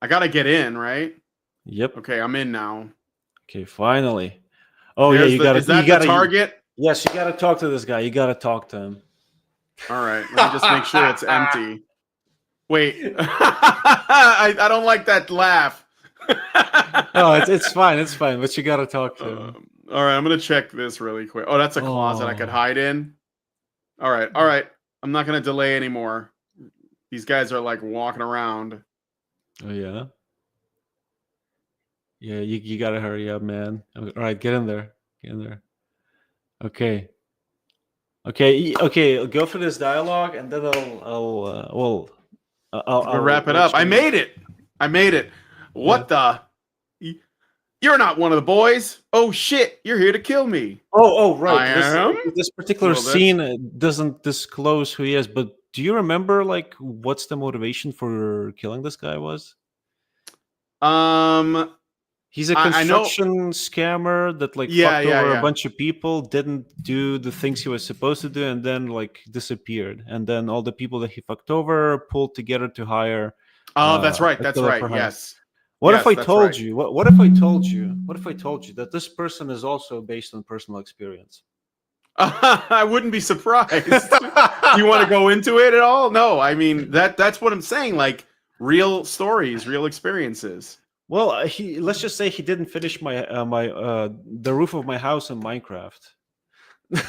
I gotta get in, right? Yep. Okay, I'm in now. Okay, finally. Oh There's yeah, you got Is that the target? Yes, you got to talk to this guy. You got to talk to him. All right, let me just make sure it's empty. Wait, I don't like that laugh. No, it's fine. It's fine. But you got to talk to him. All right, I'm gonna check this really quick. Oh, that's a closet I could hide in. All right. I'm not gonna delay anymore. These guys are like walking around. Oh yeah. Yeah, you gotta hurry up, man. All right, get in there. Get in there. Okay. Go for this dialogue, and then I'll wrap it up. I made it. What the? You're not one of the boys. Oh shit! You're here to kill me. Oh right. I am? This particular scene doesn't disclose who he is, but do you remember like what's the motivation for killing this guy was? He's a construction scammer that like fucked over a bunch of people, didn't do the things he was supposed to do, and then like disappeared. And then all the people that he fucked over pulled together to hire. Oh, that's right. That's right. Yes. What if I told you? What if I told you? What if I told you that this person is also based on personal experience? I wouldn't be surprised. You want to go into it at all? No, I mean that's what I'm saying. Like real stories, real experiences. Well, let's just say he didn't finish the roof of my house in Minecraft.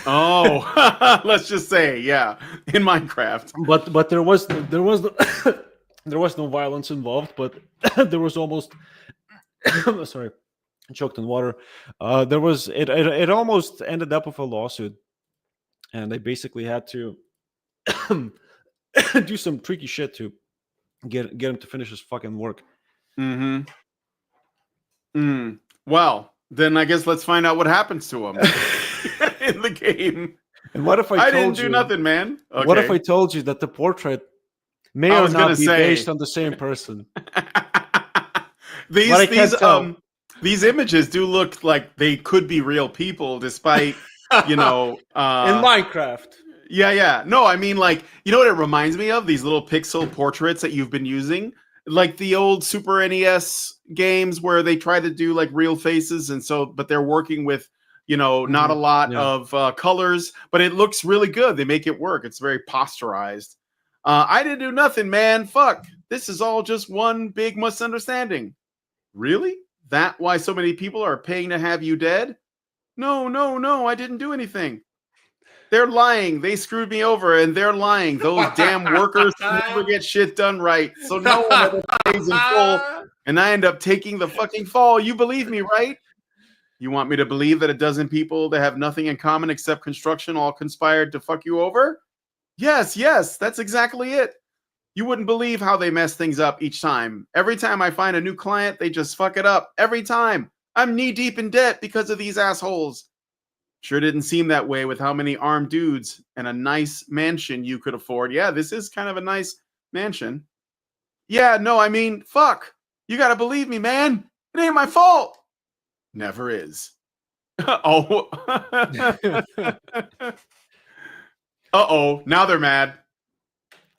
Oh, let's just say, in Minecraft. But there was there was no violence involved, but there was almost sorry, choked in water. There was it almost ended up with a lawsuit, and they basically had to do some tricky shit to get him to finish his fucking work. Well, then I guess let's find out what happens to him in the game. And what if I didn't do nothing, man? Okay. What if I told you that the portrait may or not be based on the same person? These images do look like they could be real people, despite in Minecraft. Yeah. No, I mean, like, you know what it reminds me of? These little pixel portraits that you've been using, like the old Super NES games where they try to do like real faces, but they're working with not a lot of colors, but it looks really good. They make it work. It's very posterized. I didn't do nothing, man. Fuck. This is all just one big misunderstanding. Really? That why so many people are paying to have you dead? No. I didn't do anything. They're lying. They screwed me over, and they're lying. Those damn workers never get shit done right. So no one ever pays in full, and I end up taking the fucking fall. You believe me, right? You want me to believe that a dozen people that have nothing in common except construction all conspired to fuck you over? Yes, that's exactly it. You wouldn't believe how they mess things up each time. Every time I find a new client, they just fuck it up. Every time. I'm knee-deep in debt because of these assholes. Sure didn't seem that way with how many armed dudes and a nice mansion you could afford. Yeah, this is kind of a nice mansion. Yeah, no, I mean, fuck. You gotta believe me, man. It ain't my fault. Never is. Oh. Uh-oh. Now they're mad.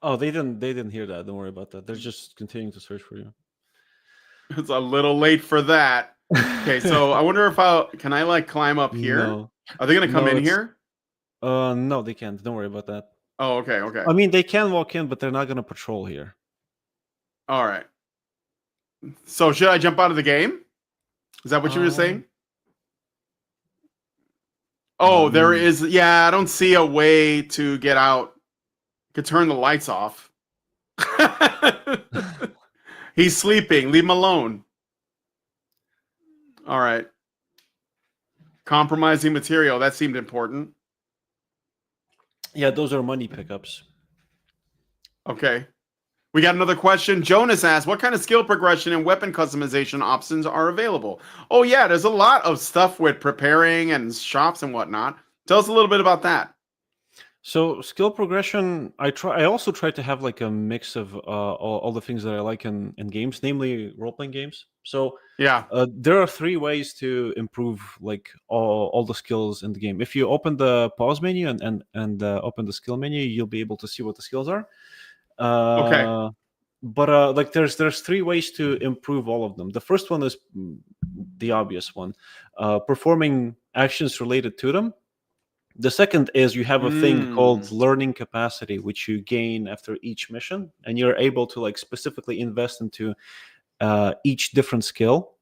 Oh, they didn't hear that. Don't worry about that. They're just continuing to search for you. It's a little late for that. Okay, so I wonder if can I like climb up here? No. Are they gonna come in here? No, they can't. Don't worry about that. Oh, okay. I mean, they can walk in, but they're not gonna patrol here. All right. So should I jump out of the game? Is that what you were saying? Oh, there is. Yeah, I don't see a way to get out. Could turn the lights off. He's sleeping. Leave him alone. All right. Compromising material. That seemed important. Yeah, those are money pickups. Okay. We got another question. Jonas asked, what kind of skill progression and weapon customization options are available? Oh, yeah, there's a lot of stuff with preparing and shops and whatnot. Tell us a little bit about that. So skill progression, I also try to have like a mix of all the things that I like in games, namely role-playing games. So Yeah. there are 3 ways to improve like all the skills in the game. If you open the pause menu and open the skill menu, you'll be able to see what the skills are. Okay. But like there's 3 ways to improve all of them. The first one is the obvious one, performing actions related to them. The second is you have a thing called learning capacity, which you gain after each mission, and you're able to like specifically invest into each different skill.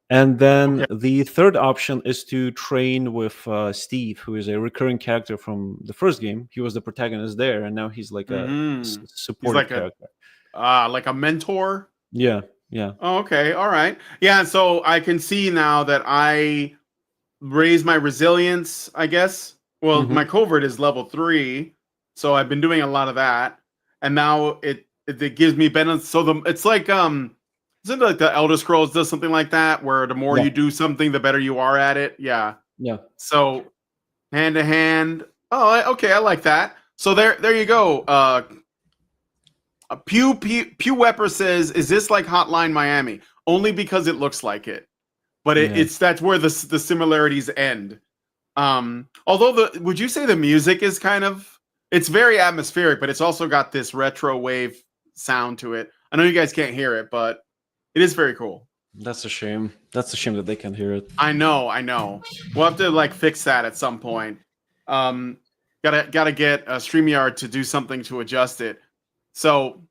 And then the third option is to train with Steve, who is a recurring character from the first game. He was the protagonist there, and now he's like a supportive character. Like a mentor. Yeah. Oh, okay. All right. Yeah. So I can see now that I raise my resilience, I guess. Well, my covert is level 3, so I've been doing a lot of that, and now it gives me benefits. So it's like isn't it like the Elder Scrolls does something like that, where the more you do something, the better you are at it. Yeah. So hand to hand. Oh, okay. I like that. So there you go. Pew Wepper says, "Is this like Hotline Miami?" Only because it looks like it, but it's that's where the similarities end. Although would you say the music is it's very atmospheric, but it's also got this retro wave sound to it. I know you guys can't hear it, but it is very cool. That's a shame. That's a shame that they can't hear it. I know. We'll have to like fix that at some point. Gotta get StreamYard to do something to adjust it. So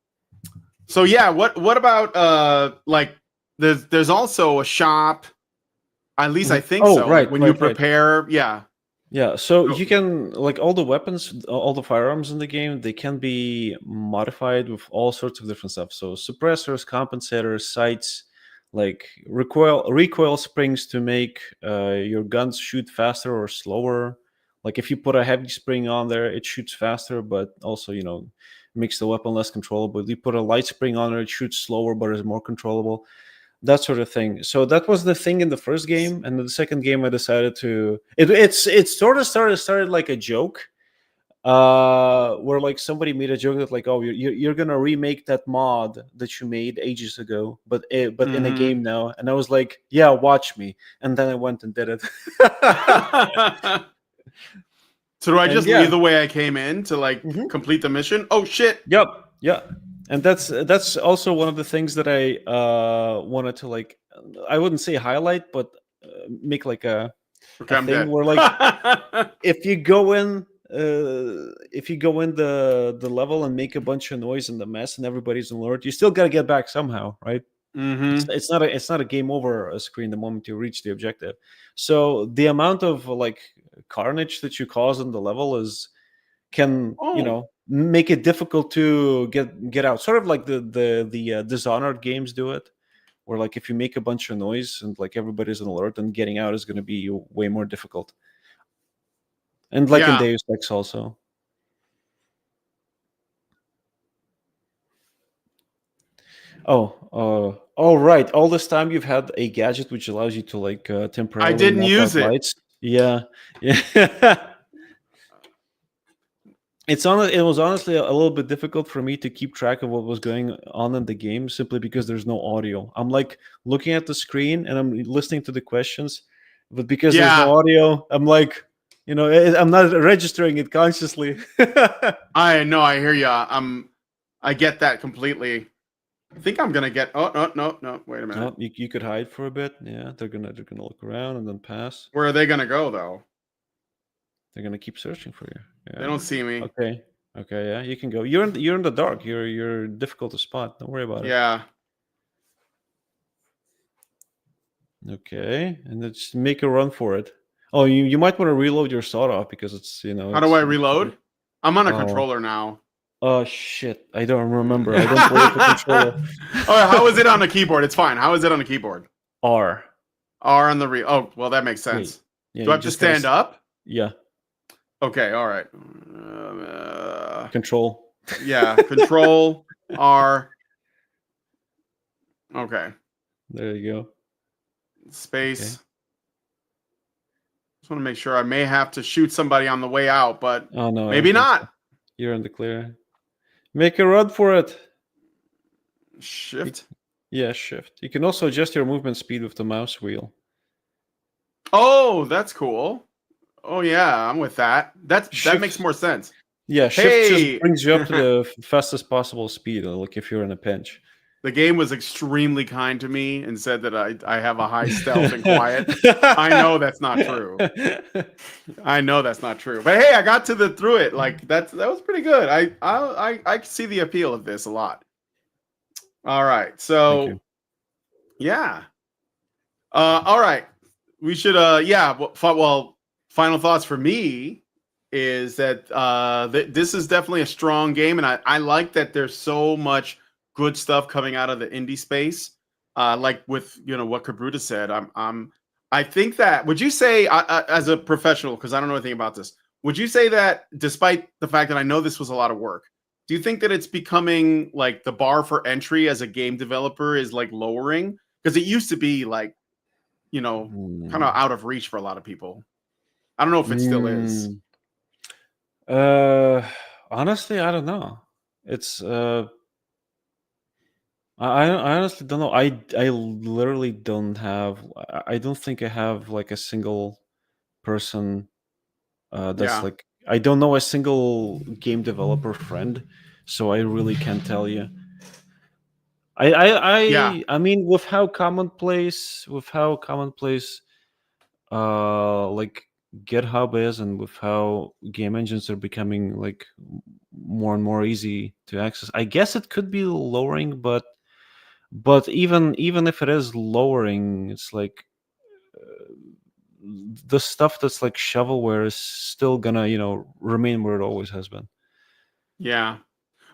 yeah, what about like there's also a shop. At least I think so. Right. When you prepare, yeah. Yeah, so you can, like, all the weapons, all the firearms in the game, they can be modified with all sorts of different stuff. So suppressors, compensators, sights, like recoil springs to make your guns shoot faster or slower. Like if you put a heavy spring on there, it shoots faster, but also, makes the weapon less controllable. You put a light spring on there, it shoots slower, but is more controllable. That sort of thing. So that was the thing in the first game, and in the second game, I decided to. It sort of started like a joke, where like somebody made a joke that like, oh, you're gonna remake that mod that you made ages ago, but in a game now. And I was like, yeah, watch me. And then I went and did it. So do I just leave the way I came in to like complete the mission? Oh shit! Yep. Yeah. And that's also one of the things that I wanted to like. I wouldn't say highlight, but make like a thing where like if you go in the level and make a bunch of noise in the mess and everybody's alert, you still gotta get back somehow, right? It's not a game over screen the moment you reach the objective. So the amount of like carnage that you cause in the level can make it difficult to get out, sort of like the Dishonored games do it, where like if you make a bunch of noise and like everybody's on alert, then getting out is going to be way more difficult. And like in Deus Ex also. Oh right, all this time you've had a gadget which allows you to like temporarily I didn't use it. Lights. Yeah. It was honestly a little bit difficult for me to keep track of what was going on in the game, simply because there's no audio. I'm like looking at the screen and I'm listening to the questions, but because there's no audio, I'm like, I'm not registering it consciously. I know, I hear you. I get that completely. I think I'm gonna get. Oh no! Wait a minute. No, you could hide for a bit. Yeah, they're gonna look around and then pass. Where are they gonna go though? They're gonna keep searching for you. Yeah. They don't see me. Okay. Yeah, you can go. You're in the dark. You're difficult to spot. Don't worry about it. Yeah. Okay, and then just make a run for it. Oh, you might want to reload your sawed off because it's How do I reload? I'm on a controller now. Oh shit! I don't remember. I don't play with the controller. Oh, how is it on the keyboard? It's fine. How is it on the keyboard? R. R on the Oh, well, that makes sense. Yeah, do I have to stand up? Yeah. Okay. All right. Control. Yeah. Control R. Okay. There you go. Space. Okay. Just want to make sure. I may have to shoot somebody on the way out, but Oh no, maybe not. So. You're in the clear. Make a run for it. Shift. Yeah, shift. You can also adjust your movement speed with the mouse wheel. Oh, that's cool. Oh yeah, I'm with that. That makes more sense. Yeah, shift just brings you up to the fastest possible speed, like if you're in a pinch. The game was extremely kind to me and said that I have a high stealth and quiet. I know that's not true. I know that's not true. But hey, I got through it. Like that was pretty good. I see the appeal of this a lot. All right. So yeah. All right. We should well, final thoughts for me is that this is definitely a strong game, and I like that there's so much good stuff coming out of the indie space. Like with what Kabruta said, I think that, would you say, as a professional, because I don't know anything about this, would you say that despite the fact that I know this was a lot of work, do you think that it's becoming like the bar for entry as a game developer is like lowering? Because it used to be like, kind of out of reach for a lot of people. I don't know if it still is. Honestly, I don't know. It's I honestly don't know. I literally don't have. I don't think I have like a single person that's like. I don't know a single game developer friend, so I really can't tell you. I mean, with how commonplace like GitHub is, and with how game engines are becoming like more and more easy to access, I guess it could be lowering, but even if it is lowering, it's like the stuff that's like shovelware is still gonna remain where it always has been. Yeah.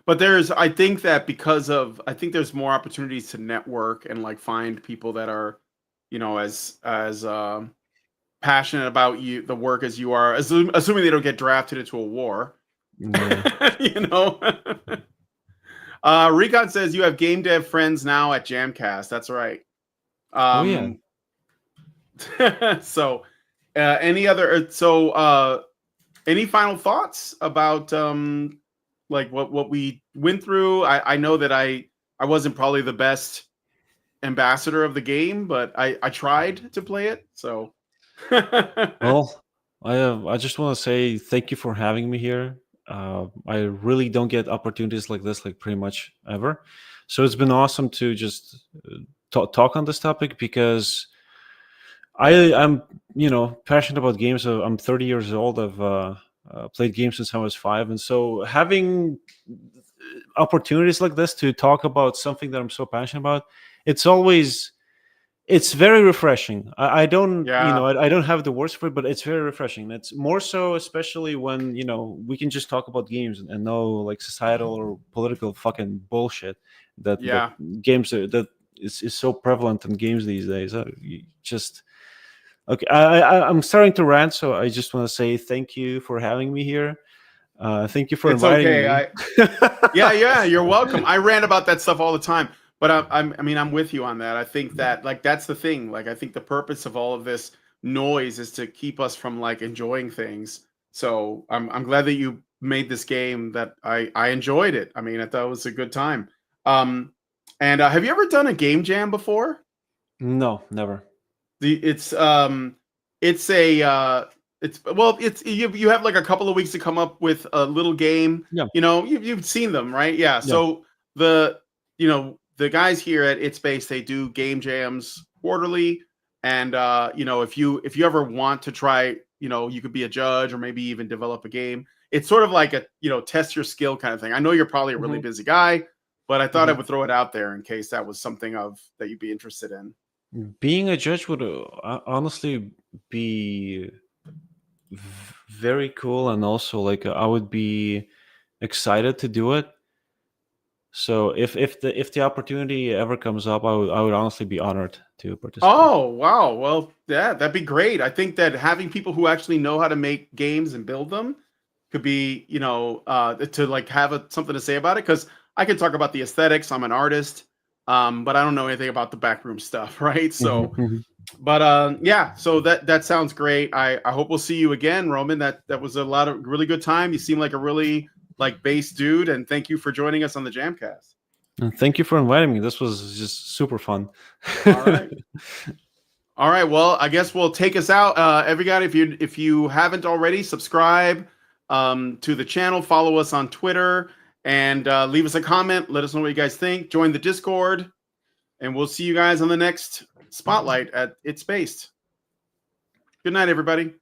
But I think there's more opportunities to network and like find people that are, as passionate about the work as you are, assuming they don't get drafted into a war. Yeah. Recon says you have game dev friends now at Jamcast. That's right. Oh yeah. So, any final thoughts about like what we went through? I know that I wasn't probably the best ambassador of the game, but I tried to play it. So, well, I just want to say thank you for having me here. I really don't get opportunities like this like pretty much ever, so it's been awesome to just talk on this topic, because I'm passionate about games. I'm 30 years old. I've played games since I was 5, and so having opportunities like this to talk about something that I'm so passionate about, it's very refreshing. I don't I don't have the words for it, but it's very refreshing. It's more so especially when we can just talk about games and no like societal or political fucking bullshit that games that is so prevalent in games these days. Okay, I'm starting to rant, so I just want to say thank you for having me here. Thank you for inviting me. Yeah, you're welcome. I rant about that stuff all the time, but I'm with you on that. I think that like that's the thing. Like I think the purpose of all of this noise is to keep us from like enjoying things. So I'm glad that you made this game that I enjoyed it. I mean, I thought it was a good time. And have you ever done a game jam before? No, never. You have like a couple of weeks to come up with a little game. Yeah. You've seen them, right? Yeah. So the guys here at It's Space, they do game jams quarterly, and if you ever want to try, you could be a judge or maybe even develop a game. It's sort of like a test your skill kind of thing. I know you're probably a really busy guy, but I thought I would throw it out there in case that was something that you'd be interested in. Being a judge would honestly be very cool, and also like I would be excited to do it. So if the opportunity ever comes up, I would honestly be honored to participate. Oh, wow. Well, yeah, that'd be great. I think that having people who actually know how to make games and build them could be, you know, to like have something to say about it. Because I can talk about the aesthetics. I'm an artist, but I don't know anything about the backroom stuff, right? So, Mhm. but yeah, so that sounds great. I hope we'll see you again, Roman. That was a lot of really good time. You seem like a really like bass dude, and thank you for joining us on the Jamcast. And thank you for inviting me. This was just super fun. All right. All right. Well, I guess we'll take us out. Everybody, if you haven't already, subscribe to the channel, follow us on Twitter, and leave us a comment. Let us know what you guys think. Join the Discord, and we'll see you guys on the next Spotlight at It's Based. Good night, everybody.